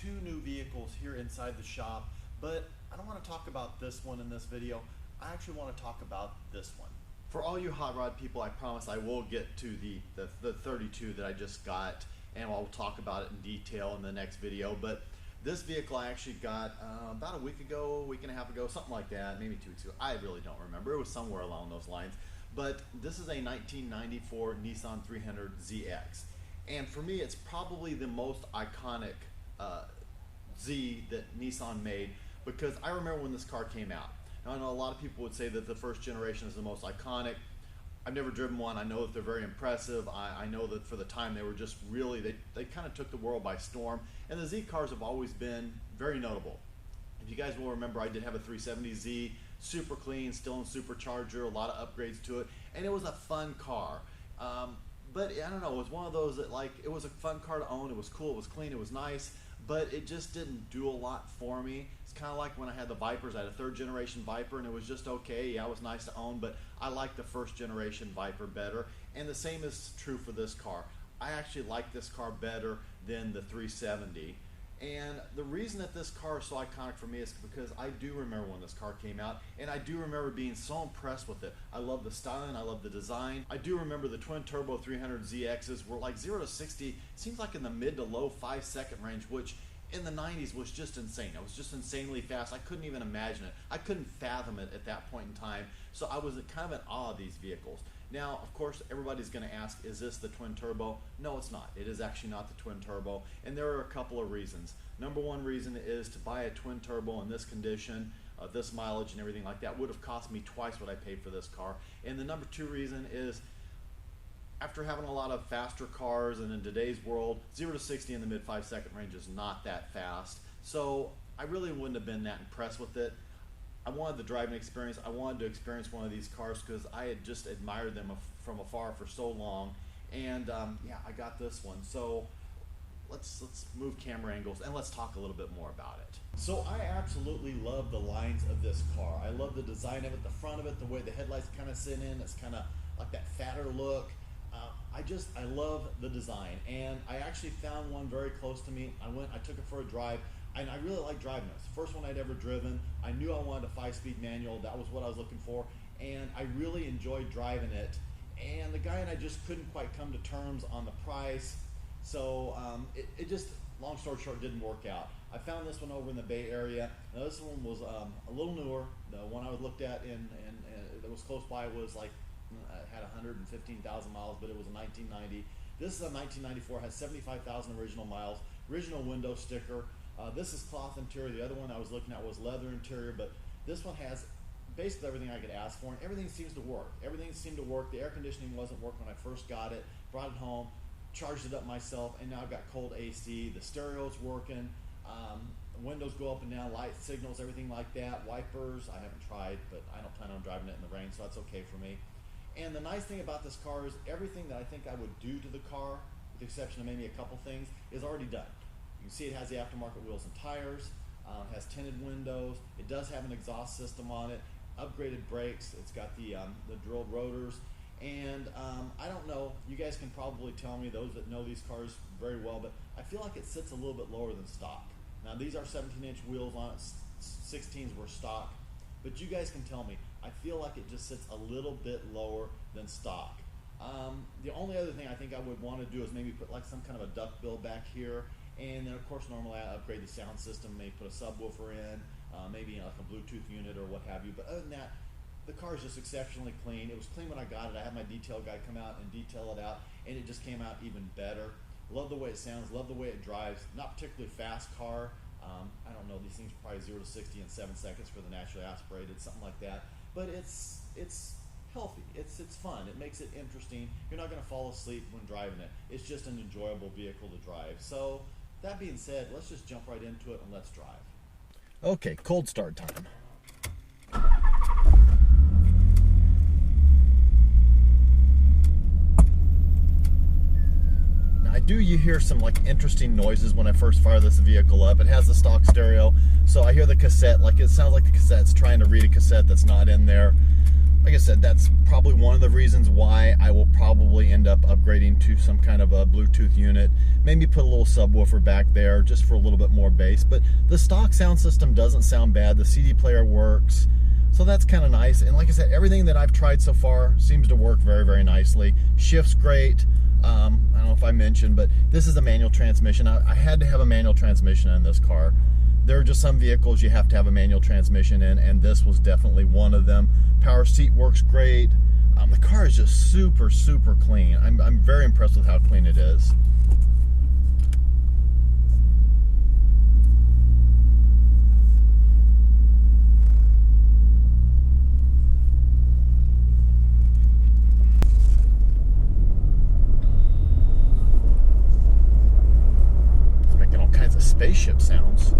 two new vehicles here inside the shop, but I don't want to talk about this one in this video. I actually want to talk about this one. For all you hot rod people, I promise I will get to the 32 that I just got, and I'll talk about it in detail in the next video. But this vehicle I actually got about a week ago, week and a half ago, something like that, maybe 2 weeks ago. I really don't remember. It was somewhere along those lines. But this is a 1994 Nissan 300ZX. And for me, it's probably the most iconic Z that Nissan made, because I remember when this car came out. Now, I know a lot of people would say that the first generation is the most iconic. I've never driven one. I know that they're very impressive. I know that for the time they were just really, they kind of took the world by storm. And the Z cars have always been very notable. If you guys will remember, I did have a 370Z, super clean, still in supercharger, a lot of upgrades to it, and it was a fun car. But I don't know, it was one of those that, like, it was a fun car to own. It was cool, it was clean, it was nice, but it just didn't do a lot for me. It's kind of like when I had the Vipers. I had a third generation Viper, and it was just okay. Yeah, it was nice to own, but I like the first generation Viper better. And the same is true for this car. I actually like this car better than the 370. And the reason that this car is so iconic for me is because I do remember when this car came out, and I do remember being so impressed with it. I love the styling, I love the design. I do remember the twin turbo 300ZXs were like 0 to 60, seems like in the mid to low 5-second range, which in the 90s was just insane. It was just insanely fast. I couldn't even imagine it. I couldn't fathom it at that point in time. So I was kind of in awe of these vehicles. Now, of course, everybody's going to ask, is this the twin turbo? No, it's not. It is actually not the twin turbo, and there are a couple of reasons. Number one reason is to buy a twin turbo in this condition, this mileage and everything like that would have cost me twice what I paid for this car. And the number two reason is, after having a lot of faster cars, and in today's world, 0 to 60 in the mid 5-second range is not that fast. So I really wouldn't have been that impressed with it. I wanted the driving experience. I wanted to experience one of these cars because I had just admired them from afar for so long. And yeah, I got this one. So let's move camera angles and let's talk a little bit more about it. So I absolutely love the lines of this car. I love the design of it, the front of it, the way the headlights kind of sit in. It's kind of like that fatter look. I love the design, and I actually found one very close to me. I took it for a drive, and I really like driving this. First one I'd ever driven. I knew I wanted a 5-speed manual. That was what I was looking for, and I really enjoyed driving it. And the guy and I just couldn't quite come to terms on the price, so it just, long story short, didn't work out. I found this one over in the Bay Area. Now this one was a little newer. The one I looked at that was close by was like, had 115,000 miles, but it was a 1990. This is a 1994, has 75,000 original miles, original window sticker. This is cloth interior. The other one I was looking at was leather interior, but this one has basically everything I could ask for, and everything seems to work. Everything seemed to work. The air conditioning wasn't working when I first got it. Brought it home, charged it up myself, and now I've got cold AC. The stereo's working. The windows go up and down, light signals, everything like that. Wipers, I haven't tried, but I don't plan on driving it in the rain, so that's okay for me. And the nice thing about this car is everything that I think I would do to the car, with the exception of maybe a couple things, is already done. You can see it has the aftermarket wheels and tires, has tinted windows, it does have an exhaust system on it, upgraded brakes, it's got the drilled rotors, and I don't know, you guys can probably tell me, those that know these cars very well, but I feel like it sits a little bit lower than stock. Now these are 17-inch wheels on it, 16s were stock, but you guys can tell me, I feel like it just sits a little bit lower than stock. The only other thing I think I would want to do is maybe put like some kind of a duckbill back here, and then of course normally I upgrade the sound system, maybe put a subwoofer in, maybe like a Bluetooth unit or what have you, but other than that, the car is just exceptionally clean. It was clean when I got it. I had my detail guy come out and detail it out, and it just came out even better. Love the way it sounds, love the way it drives. Not particularly fast car. I don't know, these things are probably 0 to 60 in 7 seconds for the naturally aspirated, something like that. But it's healthy, it's fun, it makes it interesting. You're not going to fall asleep when driving it. It's just an enjoyable vehicle to drive. So that being said, let's just jump right into it and let's drive. Okay, cold start time. You hear some like interesting noises when I first fire this vehicle up. It has the stock stereo, so I hear the cassette, like it sounds like the cassette's trying to read a cassette that's not in there. like I said, that's probably one of the reasons why I will probably end up upgrading to some kind of a Bluetooth unit. Maybe put a little subwoofer back there just for a little bit more bass. But the stock sound system doesn't sound bad. The CD player works. So that's kind of nice. And like I said, everything that I've tried so far seems to work very, very nicely. Shift's great. I don't know if I mentioned, but this is a manual transmission. I had to have a manual transmission in this car. There are just some vehicles you have to have a manual transmission in, and this was definitely one of them. Power seat works great. The car is just super, super clean. I'm very impressed with how clean it is. It's making all kinds of spaceship sounds.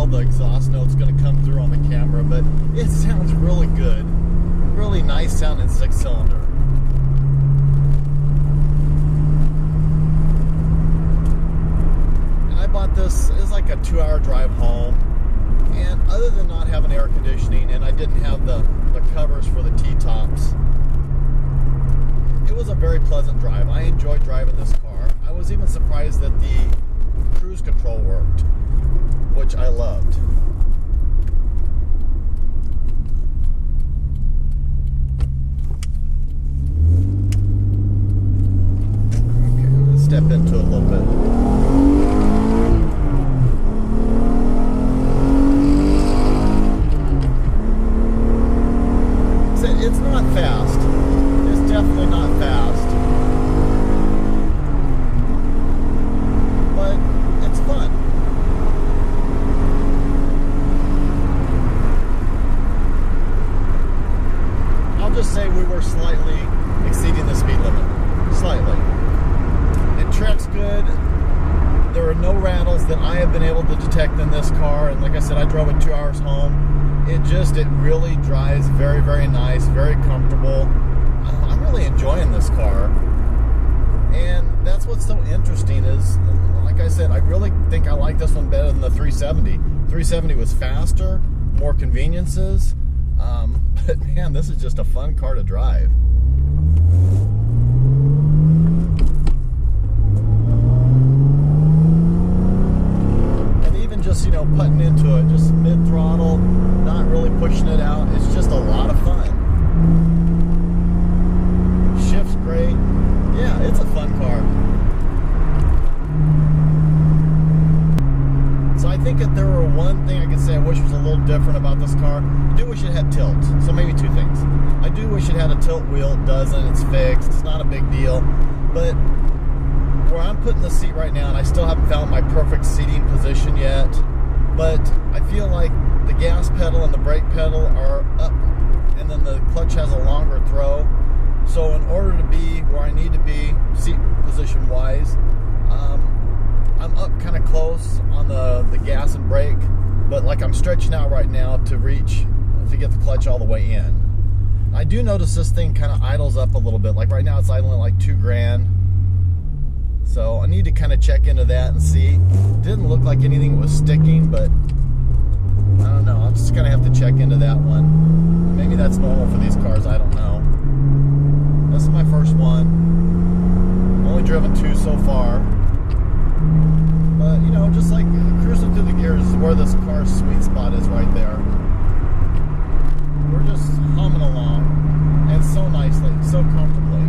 The exhaust note's going to come through on the camera, but it sounds really good. Really nice sounding 6-cylinder. And I bought this, it's like a 2-hour drive home, and other than not having air conditioning, and I didn't have the covers for the T-tops, it was a very pleasant drive. I enjoyed driving this car. I was even surprised that the cruise control worked, which I loved. Okay, let's step into it a little bit. It's not fast. It's definitely not fast. But it's fun. I'll just say we were slightly exceeding the speed limit. Slightly. It tracks good. There are no rattles that I have been able to detect in this car. And like I said, I drove it 2 hours home. It really drives very, very nice, very comfortable. I'm really enjoying this car. And that's what's so interesting is, like I said, I really think I like this one better than the 370. 370 was faster, more conveniences. But man, this is just a fun car to drive. And even just, you know, putting into it, just mid-throttle, not really pushing it out, it's just a lot of fun. Shift's great. Yeah, it's a fun car. So I think if there were one thing I could say I wish was a little different about this car, I do wish it had tilt. So maybe two things. I do wish it had a tilt wheel. It doesn't. It's fixed. It's not a big deal. But where I'm putting the seat right now, and I still haven't found my perfect seating position yet, but I feel like the gas pedal and the brake pedal are up, and then the clutch has a longer throw. So in order to be where I need to be seat position wise, I'm up kind of close on the gas and brake, but like I'm stretching out right now to get the clutch all the way in. I do notice this thing kind of idles up a little bit. Like right now it's idling like $2 grand. So I need to kind of check into that and see. It didn't look like anything was sticking, but I don't know. I'm just gonna have to check into that one. Maybe that's normal for these cars, I don't know. This is my first one. Only driven 2 so far. But, you know, just like cruising through the gears is where this car's sweet spot is right there. We're just humming along, and so nicely, so comfortably.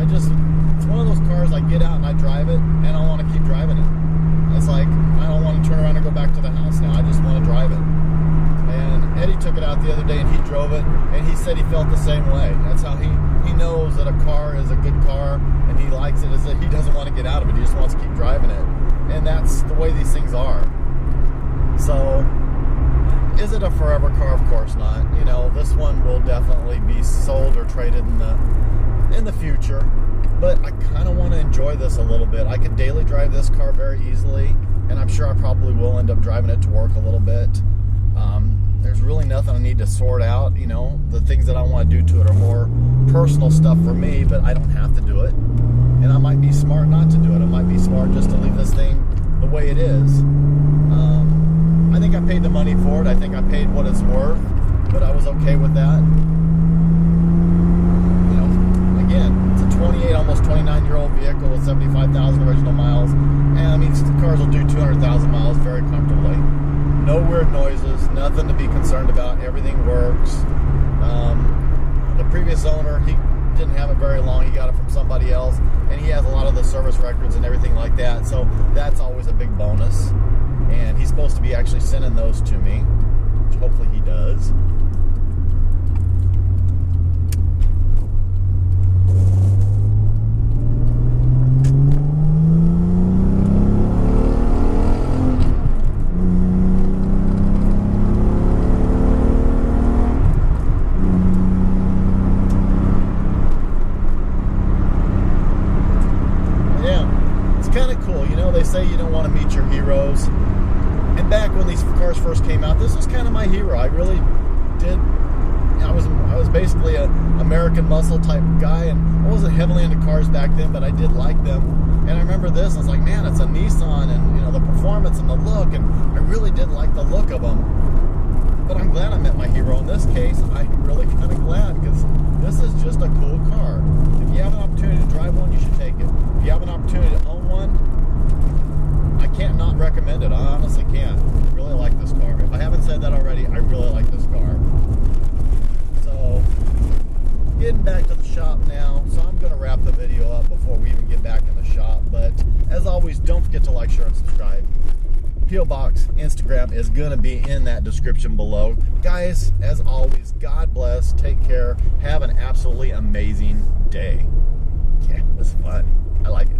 It's one of those cars I get out and I drive it, and I want to keep driving it. It's like, I don't want to turn around and go back to the house now, I just want to drive it. And Eddie took it out the other day and he drove it, and he said he felt the same way. That's how he knows that a car is a good car, and he likes it, is that he doesn't want to get out of it, he just wants to keep driving it. And that's the way these things are. So, is it a forever car? Of course not. You know, this one will definitely be sold or traded in the future. But I kind of want to enjoy this a little bit. I could daily drive this car very easily, and I'm sure I probably will end up driving it to work a little bit. there's really nothing I need to sort out. You know, the things that I want to do to it are more personal stuff for me, but I don't have to do it. And I might be smart not to do it. I might be smart just to leave this thing the way it is. I think I paid the money for it. I think I paid what it's worth, but I was okay with that. You know, again, it's a 28, almost 29-year-old vehicle with 75,000 original miles. And I mean, cars will do 200,000 miles very comfortably. No weird noises, nothing to be concerned about. Everything works. The previous owner, he didn't have it very long. He got it from somebody else, and he has a lot of the service records and everything like that. So that's always a big bonus. And he's supposed to be actually sending those to me, which hopefully he does. They say you don't want to meet your heroes, and back when these cars first came out, this was kind of my hero. I really did. I was basically an American muscle type guy, and I wasn't heavily into cars back then, but I did like them. And I remember this, and I was like, man, it's a Nissan, and you know, the performance and the look, and I really did like the look of them. But I'm glad I met my hero in this case. I'm really kind of glad, because this is just a cool car. If you have an opportunity to drive one, you should take it. If you have an opportunity to own one, I can't not recommend it. I honestly can't. I really like this car. If I haven't said that already, I really like this car. So, getting back to the shop now. So I'm going to wrap the video up before we even get back in the shop. But as always, don't forget to like, share, and subscribe. P.O. Box, Instagram is going to be in that description below. Guys, as always, God bless. Take care. Have an absolutely amazing day. Yeah, it was fun. I like it.